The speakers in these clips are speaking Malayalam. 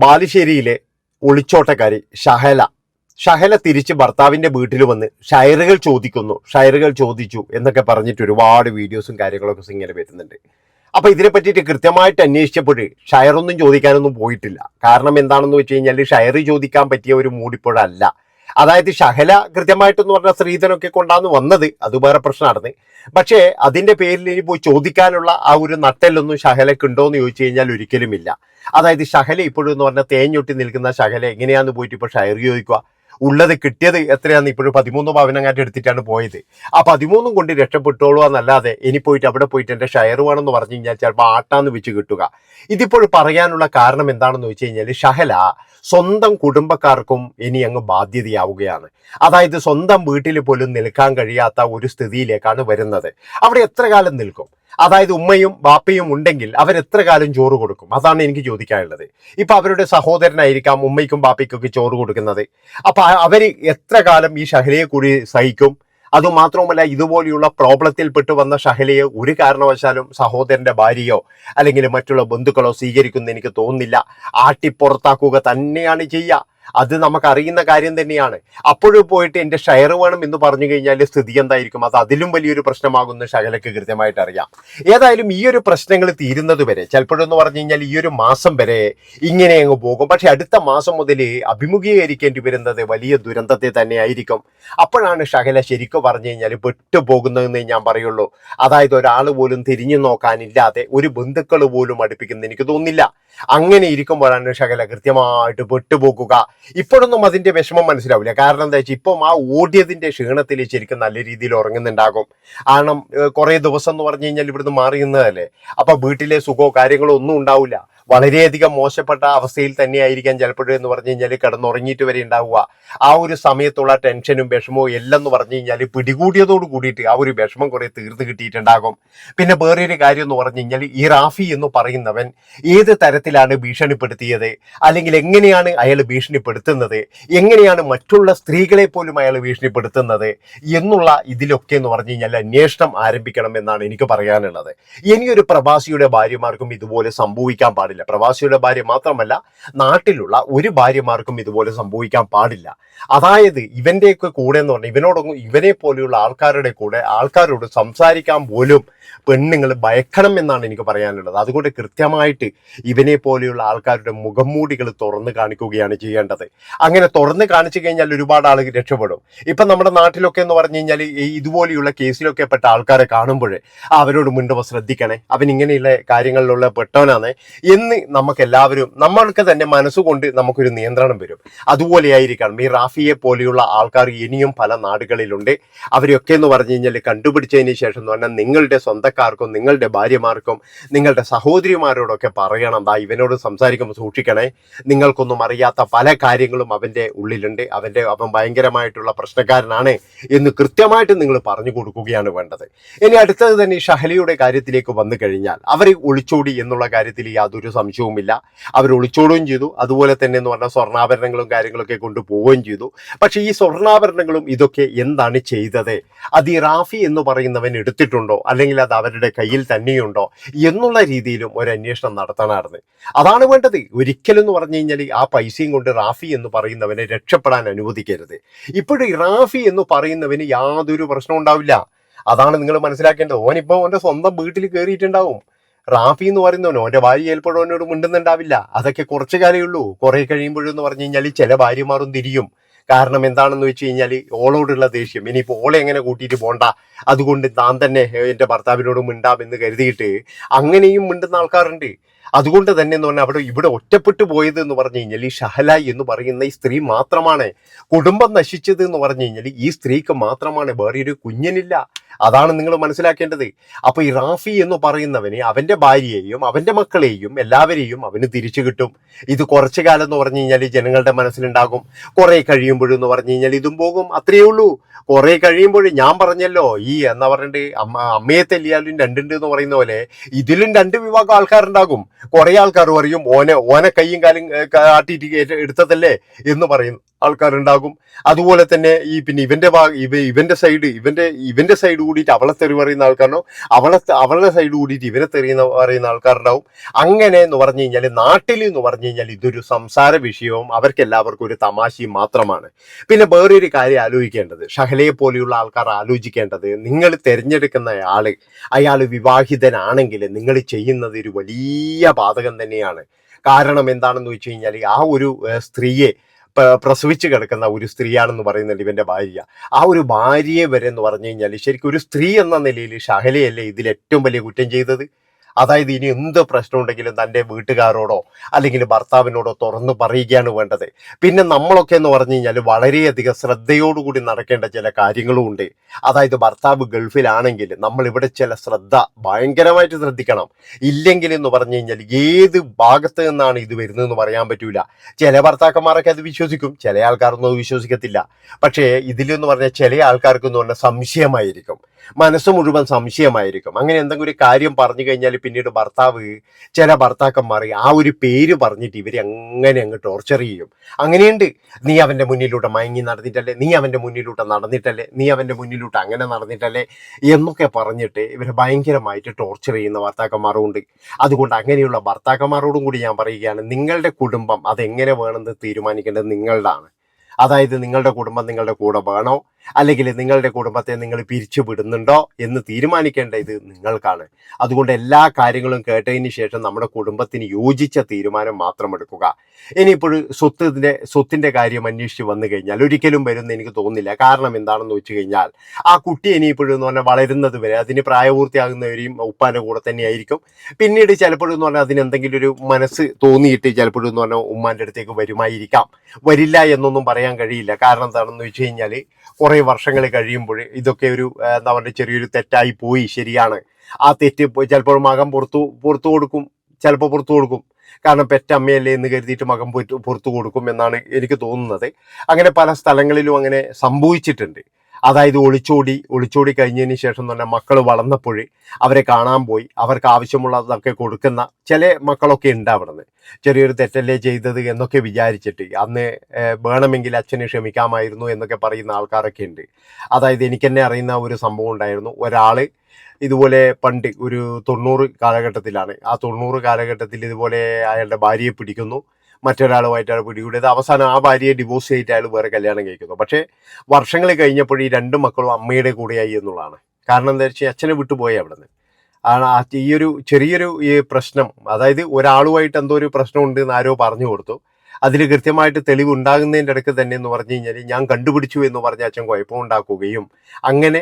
ബാലുശ്ശേരിയിലെ ഒളിച്ചോട്ടക്കാരി ഷഹല തിരിച്ച് ഭർത്താവിന്റെ വീട്ടിൽ വന്ന് ഷയറുകൾ ചോദിച്ചു എന്നൊക്കെ പറഞ്ഞിട്ട് ഒരുപാട് വീഡിയോസും കാര്യങ്ങളൊക്കെ ഇങ്ങനെ വരുന്നുണ്ട്. അപ്പൊ ഇതിനെ പറ്റിയിട്ട് കൃത്യമായിട്ട് അന്വേഷിച്ചപ്പോൾ ഷയറൊന്നും ചോദിക്കാനൊന്നും പോയിട്ടില്ല. കാരണം എന്താണെന്ന് വെച്ച് കഴിഞ്ഞാൽ ഷയർ ചോദിക്കാൻ പറ്റിയ ഒരു മൂടിപ്പോഴല്ല. അതായത് ഷഹല കൃത്യമായിട്ടെന്ന് പറഞ്ഞാൽ സ്ത്രീധനൊക്കെ കൊണ്ടാന്ന് വന്നത്, അത് വേറെ പ്രശ്നമാണ്. പക്ഷേ അതിന്റെ പേരിൽ ഇനി പോയി ചോദിക്കാനുള്ള ആ ഒരു നട്ടെല്ലൊന്നും ഷഹലക്ക് ഉണ്ടോ എന്ന് ചോദിച്ചു കഴിഞ്ഞാൽ ഒരിക്കലുമില്ല. അതായത് ഷഹല ഇപ്പോഴും എന്ന് പറഞ്ഞാൽ തേഞ്ഞൊട്ടി നിൽക്കുന്ന ഷഹല എങ്ങനെയാന്ന് പോയിട്ട് ഇപ്പോൾ ഷയർ ചോദിക്കുക? ഉള്ളത് കിട്ടിയത് എത്രയാന്ന് ഇപ്പോഴും 13 പവനങ്ങാട്ട് എടുത്തിട്ടാണ് പോയത്. ആ 13 കൊണ്ട് രക്ഷപ്പെട്ടോളൂ എന്നല്ലാതെ ഇനി പോയിട്ട് അവിടെ പോയിട്ട് എൻ്റെ ഷെയർ വേണമെന്ന് പറഞ്ഞു കഴിഞ്ഞാൽ ചിലപ്പോൾ ആട്ടാന്ന് വെച്ച് കിട്ടുക. ഇതിപ്പോൾ പറയാനുള്ള കാരണം എന്താണെന്ന് വെച്ച് കഴിഞ്ഞാൽ ഷഹല സ്വന്തം കുടുംബക്കാർക്കും ഇനി അങ്ങ് ബാധ്യതയാവുകയാണ്. അതായത് സ്വന്തം വീട്ടിൽ പോലും നിൽക്കാൻ കഴിയാത്ത ഒരു സ്ഥിതിയിലേക്കാണ് വരുന്നത്. അവിടെ എത്ര കാലം നിൽക്കും? അതായത് ഉമ്മയും ബാപ്പയും ഉണ്ടെങ്കിൽ അവരെത്ര കാലം ചോറ് കൊടുക്കും? അതാണ് എനിക്ക് ചോദിക്കാനുള്ളത്. ഇപ്പൊ അവരുടെ സഹോദരനായിരിക്കാം ഉമ്മയ്ക്കും ബാപ്പയ്ക്കൊക്കെ ചോറ് കൊടുക്കുന്നത്. അപ്പൊ അവര് എത്ര കാലം ഈ ഷഹലയെ കൂടി സഹിക്കും? അതുമാത്രവുമല്ല, ഇതുപോലെയുള്ള പ്രോബ്ലത്തിൽപ്പെട്ട് വന്ന ഷഹലയെ ഒരു കാരണവശാലും സഹോദരന്റെ ഭാര്യയോ അല്ലെങ്കിൽ മറ്റുള്ള ബന്ധുക്കളോ സ്വീകരിക്കുമെന്ന് എനിക്ക് തോന്നുന്നില്ല. ആട്ടിപ്പുറത്താക്കുക തന്നെയാണ് ചെയ്യുക. അത് നമുക്കറിയുന്ന കാര്യം തന്നെയാണ്. അപ്പോഴും പോയിട്ട് എൻ്റെ ഷെയർ വേണം എന്ന് പറഞ്ഞു കഴിഞ്ഞാൽ സ്ഥിതി എന്തായിരിക്കും? അത് അതിലും വലിയൊരു പ്രശ്നമാകുന്ന ഷഹലക്ക് കൃത്യമായിട്ട് അറിയാം. ഏതായാലും ഈ ഒരു പ്രശ്നങ്ങൾ തീരുന്നത് വരെ, ചിലപ്പോഴെന്ന് പറഞ്ഞു കഴിഞ്ഞാൽ ഈ ഒരു മാസം വരെ ഇങ്ങനെ അങ്ങ് പോകും. പക്ഷെ അടുത്ത മാസം മുതൽ അഭിമുഖീകരിക്കേണ്ടി വരുന്നത് വലിയ ദുരന്തത്തെ തന്നെ ആയിരിക്കും. അപ്പോഴാണ് ഷഹല ശരിക്കും പറഞ്ഞു കഴിഞ്ഞാൽ പെട്ടുപോകുന്നതെന്ന് ഞാൻ പറയുള്ളൂ. അതായത് ഒരാൾ പോലും തിരിഞ്ഞു നോക്കാനില്ലാതെ ഒരു ബന്ധുക്കൾ പോലും അടുപ്പിക്കുന്ന എനിക്ക് തോന്നുന്നില്ല. അങ്ങനെ ഇരിക്കുമ്പോഴാണ് ഷഹല കൃത്യമായിട്ട് പെട്ടുപോകുക. ഇപ്പോഴൊന്നും അതിന്റെ വിഷമം മനസ്സിലാവില്ല. കാരണം എന്താ വെച്ചാൽ ഇപ്പം ആ ഓടിയതിന്റെ ക്ഷീണത്തിൽ ശരിക്കും നല്ല രീതിയിൽ ഉറങ്ങുന്നുണ്ടാകും. കാരണം കുറെ ദിവസം എന്ന് പറഞ്ഞു കഴിഞ്ഞാൽ ഇവിടുന്ന് മാറി നിന്നതല്ലേ. അപ്പൊ വീട്ടിലെ സുഖമോ കാര്യങ്ങളോ ഒന്നും ഉണ്ടാവില്ല. വളരെയധികം മോശപ്പെട്ട അവസ്ഥയിൽ തന്നെയായിരിക്കാം ചിലപ്പോഴും എന്ന് പറഞ്ഞു കഴിഞ്ഞാൽ കിടന്നുറങ്ങിയിട്ട് വരെ ഉണ്ടാവുക. ആ ഒരു സമയത്തുള്ള ടെൻഷനും വിഷമവും എല്ലാം എന്ന് പറഞ്ഞു കഴിഞ്ഞാൽ പിടികൂടിയതോട് കൂടിയിട്ട് ആ ഒരു വിഷമം കുറെ തീർത്ത് കിട്ടിയിട്ടുണ്ടാകും. പിന്നെ വേറൊരു കാര്യം എന്ന് പറഞ്ഞു കഴിഞ്ഞാൽ ഈ റാഫി എന്ന് പറയുന്നവൻ ഏത് തരത്തിലാണ് ഭീഷണിപ്പെടുത്തിയത്, അല്ലെങ്കിൽ എങ്ങനെയാണ് അയാൾ ഭീഷണിപ്പെടുത്തുന്നത്, എങ്ങനെയാണ് മറ്റുള്ള സ്ത്രീകളെ പോലും അയാൾ ഭീഷണിപ്പെടുത്തുന്നത് എന്നുള്ള ഇതിലൊക്കെ എന്ന് പറഞ്ഞു കഴിഞ്ഞാൽ അന്വേഷണം ആരംഭിക്കണം എന്നാണ് എനിക്ക് പറയാനുള്ളത്. ഇനിയൊരു പ്രവാസിയുടെ ഭാര്യമാർക്കും ഇതുപോലെ സംഭവിക്കാൻ പാടില്ല. പ്രവാസിയുടെ ഭാര്യ മാത്രമല്ല, നാട്ടിലുള്ള ഒരു ഭാര്യമാർക്കും ഇതുപോലെ സംഭവിക്കാൻ പാടില്ല. അതായത് ഇവന്റെയൊക്കെ കൂടെ എന്ന് പറഞ്ഞാൽ ഇവനെ പോലെയുള്ള ആൾക്കാരുടെ കൂടെ ആൾക്കാരോട് സംസാരിക്കാൻ പോലും പെണ്ണുങ്ങൾ ഭയക്കണം എന്നാണ് എനിക്ക് പറയാനുള്ളത്. അതുകൊണ്ട് കൃത്യമായിട്ട് ഇവനെ പോലെയുള്ള ആൾക്കാരുടെ മുഖംമൂടികൾ തുറന്ന് കാണിക്കുകയാണ് ചെയ്യേണ്ടത്. അങ്ങനെ തുറന്ന് കാണിച്ചു കഴിഞ്ഞാൽ ഒരുപാട് ആളുകൾ രക്ഷപ്പെടും. ഇപ്പൊ നമ്മുടെ നാട്ടിലൊക്കെ എന്ന് പറഞ്ഞു കഴിഞ്ഞാൽ ഇതുപോലെയുള്ള കേസിലൊക്കെ പെട്ട ആൾക്കാരെ കാണുമ്പോഴേ അവരോട് മിണ്ടുമ്പോൾ ശ്രദ്ധിക്കണേ, അവൻ ഇങ്ങനെയുള്ള കാര്യങ്ങളിലുള്ള പെട്ടവനാണ് എന്ന് നമുക്ക് എല്ലാവരും നമ്മൾക്ക് തന്നെ മനസ്സുകൊണ്ട് നമുക്കൊരു നിയന്ത്രണം വരും. അതുപോലെയായിരിക്കണം ഈ റാഫിയെ പോലെയുള്ള ആൾക്കാർ ഇനിയും പല നാടുകളിലുണ്ട്. അവരൊക്കെ എന്ന് പറഞ്ഞു കഴിഞ്ഞാൽ കണ്ടുപിടിച്ചതിന് ശേഷം എന്ന് പറഞ്ഞാൽ നിങ്ങളുടെ സ്വന്തക്കാർക്കും നിങ്ങളുടെ ഭാര്യമാർക്കും നിങ്ങളുടെ സഹോദരിമാരോടൊക്കെ പറയണം, ദാ ഇവനോട് സംസാരിക്കുമ്പോൾ സൂക്ഷിക്കണേ, നിങ്ങൾക്കൊന്നും അറിയാത്ത പല കാര്യങ്ങളും അവൻ്റെ ഉള്ളിലുണ്ട്, അവൻ ഭയങ്കരമായിട്ടുള്ള പ്രശ്നക്കാരനാണ് എന്ന് കൃത്യമായിട്ട് നിങ്ങൾ പറഞ്ഞു കൊടുക്കുകയാണ് വേണ്ടത്. ഇനി അടുത്തത് തന്നെ ഈ ഷഹലയുടെ കാര്യത്തിലേക്ക് വന്നു കഴിഞ്ഞാൽ അവർ ഒളിച്ചോടി എന്നുള്ള കാര്യത്തിൽ യാതൊരു സംശയവുമില്ല. അവർ ഒളിച്ചോടുകയും ചെയ്തു. അതുപോലെ തന്നെ എന്ന് പറഞ്ഞാൽ സ്വർണ്ണാഭരണങ്ങളും കാര്യങ്ങളൊക്കെ കൊണ്ടുപോവുകയും ചെയ്തു. പക്ഷെ ഈ സ്വർണ്ണാഭരണങ്ങളും ഇതൊക്കെ എന്താണ് ചെയ്തത്? അത് ഈ റാഫി എന്ന് പറയുന്നവൻ എടുത്തിട്ടുണ്ടോ, അല്ലെങ്കിൽ അത് അവരുടെ കയ്യിൽ തന്നെയുണ്ടോ എന്നുള്ള രീതിയിലും ഒരു അന്വേഷണം നടത്തണമായിരുന്നു. അതാണ് വേണ്ടത്. ഒരിക്കലും എന്ന് പറഞ്ഞു കഴിഞ്ഞാൽ ആ പൈസയും കൊണ്ട് റാഫി എന്ന് പറയുന്നവനെ രക്ഷപ്പെടാൻ അനുവദിക്കരുത്. ഇപ്പോഴും റാഫി എന്ന് പറയുന്നവന് യാതൊരു പ്രശ്നം ഉണ്ടാവില്ല. അതാണ് നിങ്ങൾ മനസ്സിലാക്കേണ്ടത്. ഓനിപ്പോ ഓന്റെ സ്വന്തം വീട്ടിൽ കയറിയിട്ടുണ്ടാവും. റാഫി എന്ന് പറയുന്നവനോ ഓന്റെ ഭാര്യ ചിലപ്പോഴും അവനോട് മിണ്ടുന്നുണ്ടാവില്ല. അതൊക്കെ കുറച്ചു കാലേ ഉള്ളൂ. കുറെ കഴിയുമ്പോഴെന്ന് പറഞ്ഞു കഴിഞ്ഞാൽ ചില ഭാര്യമാരും തിരിയും. കാരണം എന്താണെന്ന് വെച്ച് കഴിഞ്ഞാൽ ഓളോടുള്ള ദേഷ്യം. ഇനിയിപ്പോൾ ഓളെ എങ്ങനെ കൂട്ടിയിട്ട് പോണ്ട, അതുകൊണ്ട് താൻ തന്നെ എൻ്റെ ഭർത്താവിനോട് മിണ്ടാമെന്ന് കരുതിയിട്ട് അങ്ങനെയും മിണ്ടുന്ന ആൾക്കാരുണ്ട്. അതുകൊണ്ട് തന്നെ എന്ന് പറഞ്ഞാൽ ഇവിടെ ഒറ്റപ്പെട്ടു പോയത് എന്ന് പറഞ്ഞു കഴിഞ്ഞാൽ ഈ ഷഹല എന്ന് പറയുന്ന ഈ സ്ത്രീ മാത്രമാണ്. കുടുംബം നശിച്ചത് എന്ന് പറഞ്ഞു കഴിഞ്ഞാൽ ഈ സ്ത്രീക്ക് മാത്രമാണ്, വേറെ ഒരു കുഞ്ഞിനില്ല. അതാണ് നിങ്ങൾ മനസ്സിലാക്കേണ്ടത്. അപ്പൊ ഈ റാഫി എന്ന് പറയുന്നവന് അവന്റെ ഭാര്യയെയും അവന്റെ മക്കളെയും എല്ലാവരെയും അവന് തിരിച്ചു കിട്ടും. ഇത് കുറച്ചു കാലം എന്ന് പറഞ്ഞു കഴിഞ്ഞാൽ ജനങ്ങളുടെ മനസ്സിലുണ്ടാകും. കുറെ കഴിയുമ്പോഴെന്ന് പറഞ്ഞു കഴിഞ്ഞാൽ ഇതും പോകും. അത്രയേ ഉള്ളൂ. കുറെ കഴിയുമ്പോൾ ഞാൻ പറഞ്ഞല്ലോ, ഈ എന്നാ പറഞ്ഞിട്ട് അമ്മയെ തെല്ലിയാലും രണ്ടുണ്ട് എന്ന് പറയുന്ന പോലെ ഇതിലും രണ്ട് വിഭാഗം ആൾക്കാരുണ്ടാകും. കുറെ ആൾക്കാർ പറയും ഓനെ കയ്യും കാലും കാട്ടിയിട്ട് എടുത്തതല്ലേ എന്ന് പറയുന്നു ആൾക്കാരുണ്ടാകും. അതുപോലെ തന്നെ ഈ പിന്നെ ഇവന്റെ സൈഡ് സൈഡ് കൂടിയിട്ട് അവളെ തെറി പറയുന്ന ആൾക്കാരുണ്ടാവും, അവളുടെ സൈഡ് കൂടിയിട്ട് ഇവരെ പറയുന്ന ആൾക്കാരുണ്ടാവും. അങ്ങനെ എന്ന് പറഞ്ഞു കഴിഞ്ഞാൽ നാട്ടിൽ എന്ന് പറഞ്ഞു കഴിഞ്ഞാൽ ഇതൊരു സംസാര വിഷയവും അവർക്ക് എല്ലാവർക്കും ഒരു തമാശയും മാത്രമാണ്. പിന്നെ വേറൊരു കാര്യം ആലോചിക്കേണ്ടത്, ഷഹലയെ പോലെയുള്ള ആൾക്കാർ ആലോചിക്കേണ്ടത്, നിങ്ങൾ തിരഞ്ഞെടുക്കുന്ന അയാൾ വിവാഹിതനാണെങ്കിൽ നിങ്ങൾ ചെയ്യുന്നത് ഒരു വലിയ പാതകം തന്നെയാണ്. കാരണം എന്താണെന്ന് വെച്ച് കഴിഞ്ഞാൽ ആ ഒരു സ്ത്രീയെ പ്രസവിച്ച് കിടക്കുന്ന ഒരു സ്ത്രീയാണെന്ന് പറയുന്നത് ഇവന്റെ ഭാര്യ. ആ ഒരു ഭാര്യയെ വരെ എന്ന് പറഞ്ഞു കഴിഞ്ഞാൽ ശരിക്കും ഒരു സ്ത്രീ എന്ന നിലയിൽ ഷഹലയല്ലേ ഇതിൽ ഏറ്റവും വലിയ കുറ്റം ചെയ്തത്. അതായത് ഇനി എന്ത് പ്രശ്നം ഉണ്ടെങ്കിലും തൻ്റെ വീട്ടുകാരോടോ അല്ലെങ്കിൽ ഭർത്താവിനോടോ തുറന്നു പറയുകയാണ് വേണ്ടത്. പിന്നെ നമ്മളൊക്കെ എന്ന് പറഞ്ഞു കഴിഞ്ഞാൽ വളരെയധികം ശ്രദ്ധയോടുകൂടി നടക്കേണ്ട ചില കാര്യങ്ങളും ഉണ്ട്. അതായത് ഭർത്താവ് ഗൾഫിലാണെങ്കിൽ നമ്മൾ ഇവിടെ ചില ശ്രദ്ധ ഭയങ്കരമായിട്ട് ശ്രദ്ധിക്കണം. ഇല്ലെങ്കിൽ എന്ന് പറഞ്ഞു കഴിഞ്ഞാൽ ഏത് ഭാഗത്ത് നിന്നാണ് ഇത് വരുന്നതെന്ന് പറയാൻ പറ്റൂല. ചില ഭർത്താക്കന്മാരൊക്കെ അത് വിശ്വസിക്കും, ചില ആൾക്കാരൊന്നും അത് വിശ്വസിക്കത്തില്ല. പക്ഷേ ഇതിലെന്ന് പറഞ്ഞാൽ ചില ആൾക്കാർക്ക് എന്ന് പറഞ്ഞാൽ സംശയമായിരിക്കും, മനസ്സ് മുഴുവൻ സംശയമായിരിക്കും. അങ്ങനെ എന്തെങ്കിലും ഒരു കാര്യം പറഞ്ഞു കഴിഞ്ഞാൽ പിന്നീട് ചില ഭർത്താക്കന്മാർ ആ ഒരു പേര് പറഞ്ഞിട്ട് ഇവർ അങ്ങനെ അങ്ങ് ടോർച്ചർ ചെയ്യും. അങ്ങനെയുണ്ട്. നീ അവൻ്റെ മുന്നിലൂടെ മയങ്ങി നടന്നിട്ടല്ലേ, നീ അവൻ്റെ മുന്നിലൂടെ നടന്നിട്ടല്ലേ, നീ അവൻ്റെ മുന്നിലൂടെ അങ്ങനെ നടന്നിട്ടല്ലേ എന്നൊക്കെ പറഞ്ഞിട്ട് ഇവരെ ഭയങ്കരമായിട്ട് ടോർച്ചർ ചെയ്യുന്ന ഭർത്താക്കന്മാരും ഉണ്ട്. അതുകൊണ്ട് അങ്ങനെയുള്ള ഭർത്താക്കന്മാരോടും കൂടി ഞാൻ പറയുകയാണ്, നിങ്ങളുടെ കുടുംബം അതെങ്ങനെ വേണമെന്ന് തീരുമാനിക്കേണ്ടത് നിങ്ങളുടെയാണ്. അതായത് നിങ്ങളുടെ കുടുംബം നിങ്ങളുടെ കൂടെ വേണോ അല്ലെങ്കിൽ നിങ്ങളുടെ കുടുംബത്തെ നിങ്ങൾ പിരിച്ചു വിടുന്നുണ്ടോ എന്ന് തീരുമാനിക്കേണ്ടത് നിങ്ങൾക്കാണ്. അതുകൊണ്ട് എല്ലാ കാര്യങ്ങളും കേട്ടതിന് ശേഷം നമ്മുടെ കുടുംബത്തിന് യോജിച്ച തീരുമാനം മാത്രം എടുക്കുക. ഇനിയിപ്പോൾ സ്വത്തിൻ്റെ കാര്യം അന്വേഷിച്ച് വന്നു കഴിഞ്ഞാൽ ഒരിക്കലും വരുമെന്ന് എനിക്ക് തോന്നുന്നില്ല. കാരണം എന്താണെന്ന് വെച്ച് കഴിഞ്ഞാൽ ആ കുട്ടി ഇനിയിപ്പോഴെന്ന് പറഞ്ഞാൽ വളരുന്നത് വരെ അതിന് പ്രായപൂർത്തിയാകുന്നവരെയും ഉപ്പാൻ്റെ കൂടെ തന്നെയായിരിക്കും. പിന്നീട് ചിലപ്പോഴെന്ന് പറഞ്ഞാൽ അതിനെന്തെങ്കിലും ഒരു മനസ്സ് തോന്നിയിട്ട് ചിലപ്പോഴെന്ന് പറഞ്ഞാൽ ഉമ്മാൻ്റെ അടുത്തേക്ക് വരുമായിരിക്കാം. വരില്ല എന്നൊന്നും പറയാൻ കഴിയില്ല. കാരണം എന്താണെന്ന് വെച്ച് കഴിഞ്ഞാൽ കുറേ വർഷങ്ങൾ കഴിയുമ്പോൾ ഇതൊക്കെ ഒരു എന്താ പറയുക ചെറിയൊരു തെറ്റായി പോയി, ശരിയാണ്. ആ തെറ്റ് ചിലപ്പോൾ മകൻ പുറത്തു കൊടുക്കും, ചിലപ്പോൾ പുറത്തു കൊടുക്കും. കാരണം പെറ്റമ്മയല്ലേ എന്ന് കരുതിയിട്ട് മകൻ പുറത്തു കൊടുക്കും എന്നാണ് എനിക്ക് തോന്നുന്നത്. അങ്ങനെ പല സ്ഥലങ്ങളിലും അങ്ങനെ സംഭവിച്ചിട്ടുണ്ട്. അതായത് ഒളിച്ചോടി കഴിഞ്ഞതിന് ശേഷം തന്നെ മക്കൾ വളർന്നപ്പോൾ അവരെ കാണാൻ പോയി അവർക്ക് ആവശ്യമുള്ളതൊക്കെ കൊടുക്കുന്ന ചില മക്കളൊക്കെ ഉണ്ട്. അവിടുന്ന് ചെറിയൊരു തെറ്റല്ലേ ചെയ്തത് എന്നൊക്കെ വിചാരിച്ചിട്ട് അന്ന് വേണമെങ്കിൽ അച്ഛനെ ക്ഷമിക്കാമായിരുന്നു എന്നൊക്കെ പറയുന്ന ആൾക്കാരൊക്കെ ഉണ്ട്. അതായത് എനിക്കെന്നെ അറിയുന്ന ഒരു സംഭവം ഉണ്ടായിരുന്നു. ഒരാൾ ഇതുപോലെ പണ്ട് ഒരു 90 കാലഘട്ടത്തിലാണ്. ആ 90 കാലഘട്ടത്തിൽ ഇതുപോലെ അയാളുടെ ഭാര്യയെ പിടിക്കുന്നു, മറ്റൊരാളുമായിട്ട് അയാൾ പിടികൂടിയത്. അവസാനം ആ ഭാര്യയെ ഡിവോഴ്സ് ചെയ്തിട്ട് അയാൾ വേറെ കല്യാണം കഴിക്കുന്നു. പക്ഷേ വർഷങ്ങൾ കഴിഞ്ഞപ്പോൾ ഈ 2 മക്കളും അമ്മയുടെ കൂടെയായി എന്നുള്ളതാണ്. കാരണം എന്താ വെച്ചാൽ അച്ഛനെ വിട്ടുപോയി അവിടെ നിന്ന്. ഈ ഒരു ചെറിയൊരു ഈ പ്രശ്നം, അതായത് ഒരാളുമായിട്ട് എന്തോ ഒരു പ്രശ്നമുണ്ട് എന്ന് ആരോ പറഞ്ഞു കൊടുത്തു. അതിൽ കൃത്യമായിട്ട് തെളിവ് ഉണ്ടാകുന്നതിൻ്റെ ഇടയ്ക്ക് തന്നെ എന്ന് പറഞ്ഞു കഴിഞ്ഞാൽ ഞാൻ കണ്ടുപിടിച്ചു എന്ന് പറഞ്ഞ അച്ഛൻ കുഴപ്പമുണ്ടാക്കുകയും അങ്ങനെ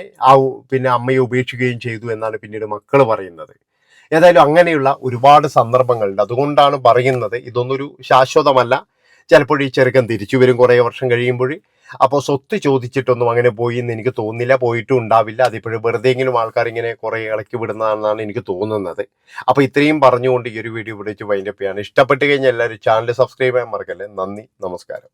പിന്നെ അമ്മയെ ഉപേക്ഷിക്കുകയും ചെയ്തു എന്നാണ് പിന്നീട് മക്കൾ പറയുന്നത്. ഏതായാലും അങ്ങനെയുള്ള ഒരുപാട് സന്ദർഭങ്ങളുണ്ട്. അതുകൊണ്ടാണ് പറയുന്നത് ഇതൊന്നൊരു ശാശ്വതമല്ല. ചിലപ്പോൾ ഈ ചെറുക്കൻ തിരിച്ചു വരും കുറേ വർഷം കഴിയുമ്പോൾ. അപ്പോൾ സ്വത്ത് ചോദിച്ചിട്ടൊന്നും അങ്ങനെ പോയി എന്ന് എനിക്ക് തോന്നുന്നില്ല, പോയിട്ടും ഉണ്ടാവില്ല. അതിപ്പോഴും വെറുതെയെങ്കിലും ആൾക്കാർ ഇങ്ങനെ കുറേ ഇളക്കി വിടുന്നതാണെന്നാണ് എനിക്ക് തോന്നുന്നത്. അപ്പോൾ ഇത്രയും പറഞ്ഞുകൊണ്ട് ഈ ഒരു വീഡിയോ വിളിച്ച് വൈൻഡപ്പ് ചെയ്യാണ്. ഇഷ്ടപ്പെട്ട് കഴിഞ്ഞാൽ എല്ലാവരും ചാനൽ സബ്സ്ക്രൈബ് ചെയ്യാൻ മറക്കല്ലേ. നന്ദി, നമസ്കാരം.